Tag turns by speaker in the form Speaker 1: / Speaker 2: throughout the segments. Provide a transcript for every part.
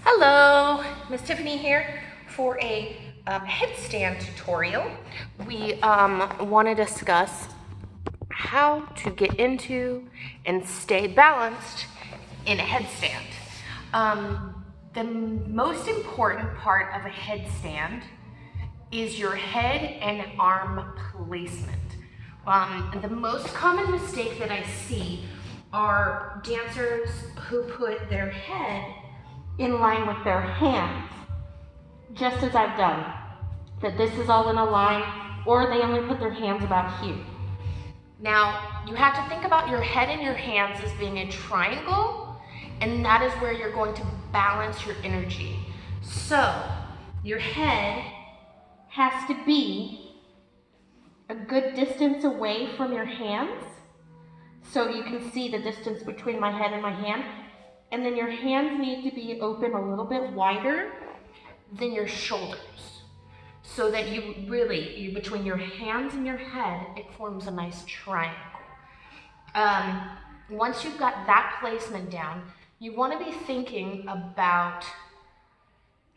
Speaker 1: Hello, Miss Tiffany here for a headstand tutorial. We want to discuss how to get into and stay balanced in a headstand. The most important part of a headstand is your head and arm placement. The most common mistake that I see are dancers who put their head in line with their hands, just as I've done. That this is all in a line, or they only put their hands about here. Now, you have to think about your head and your hands as being a triangle, and that is where you're going to balance your energy. So, your head has to be a good distance away from your hands, so you can see the distance between my head and my hand. And then your hands need to be open a little bit wider than your shoulders, so that between your hands and your head, it forms a nice triangle. Once you've got that placement down, you want to be thinking about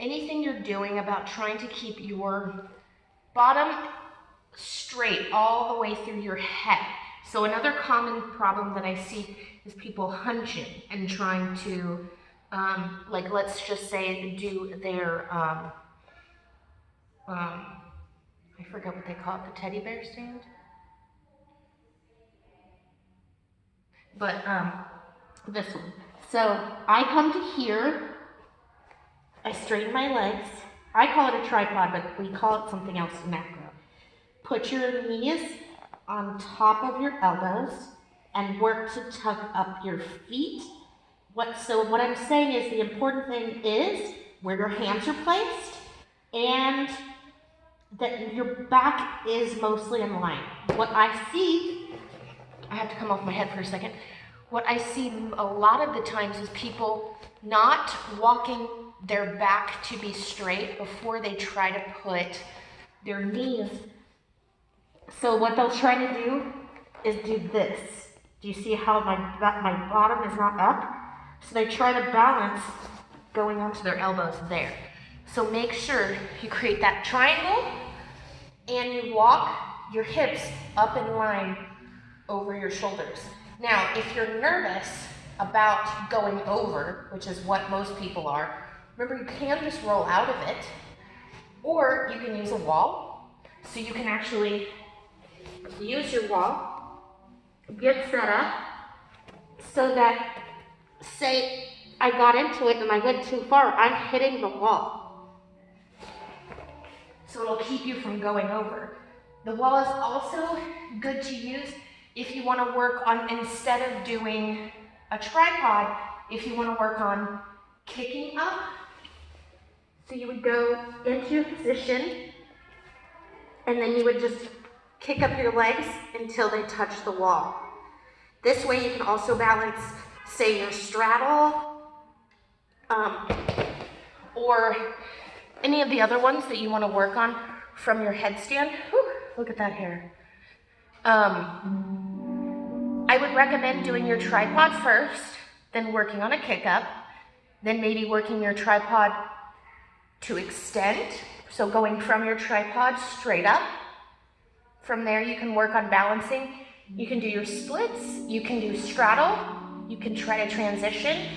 Speaker 1: anything you're doing about trying to keep your bottom straight all the way through your head. So another common problem that I see is people hunching and trying to, like, let's just say, do their, I forget what they call it, the teddy bear stand? But this one. So I come to here, I straighten my legs. I call it a tripod, but we call it something else in macro. Put your knees on top of your elbows and work to tuck up your feet. So what I'm saying is the important thing is where your hands are placed and that your back is mostly in line. What I see, I have to come off my head for a second. What I see a lot of the times is people not walking their back to be straight before they try to put their knees. So what they'll try to do is do this. Do you see how my bottom is not up? So they try to balance going onto their elbows there. So make sure you create that triangle and you walk your hips up in line over your shoulders. Now, if you're nervous about going over, which is what most people are, remember you can just roll out of it, or you can use a wall. So you can actually use your wall, get set up, so that, say I got into it and I went too far, I'm hitting the wall. So it'll keep you from going over. The wall is also good to use if you want to work on, instead of doing a tripod, if you want to work on kicking up. So you would go into your position and then you would just kick up your legs until they touch the wall. This way you can also balance, say, your straddle, or any of the other ones that you want to work on from your headstand. Whew, look at that hair. I would recommend doing your tripod first, then working on a kick up, then maybe working your tripod to extend, so going from your tripod straight up. From there, you can work on balancing. You can do your splits, you can do straddle, you can try to transition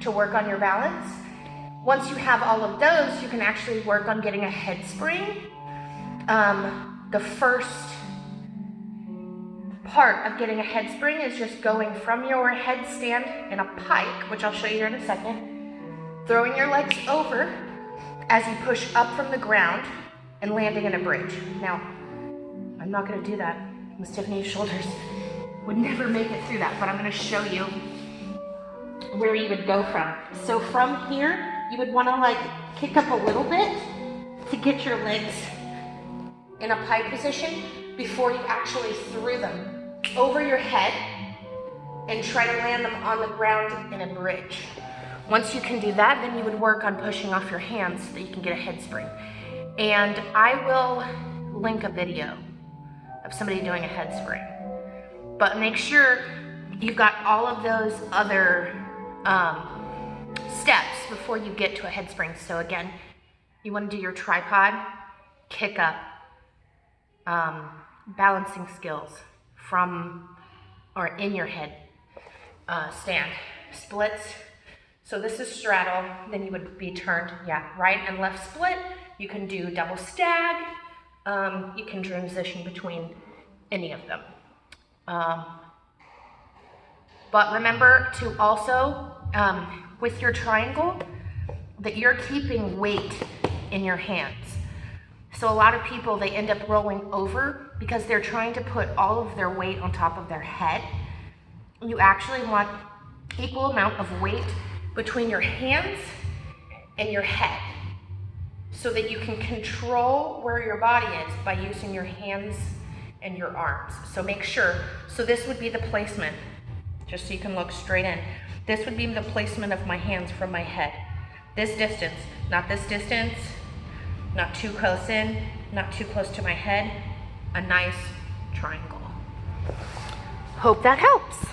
Speaker 1: to work on your balance. Once you have all of those, you can actually work on getting a head spring. The first part of getting a head spring is just going from your headstand in a pike, which I'll show you here in a second, throwing your legs over as you push up from the ground and landing in a bridge. Now, I'm not going to do that. Miss Tiffany's shoulders would never make it through that, but I'm going to show you where you would go from. So from here, you would want to like kick up a little bit to get your legs in a pike position before you actually threw them over your head and try to land them on the ground in a bridge. Once you can do that, then you would work on pushing off your hands so that you can get a head spring. And I will link a video of somebody doing a head spring. But make sure you've got all of those other steps before you get to a head spring. So again, you want to do your tripod, kick up, balancing skills from or in your head stand, splits. So this is straddle, then you would be turned, right and left split. You can do double stag. You can transition between any of them. But remember to also, with your triangle, that you're keeping weight in your hands. So a lot of people, they end up rolling over because they're trying to put all of their weight on top of their head. You actually want equal amount of weight between your hands and your head so that you can control where your body is by using your hands and your arms. So make sure, so this would be the placement, just so you can look straight in. This would be the placement of my hands from my head. This distance, not this distance, not too close in, not too close to my head, a nice triangle. Hope that helps.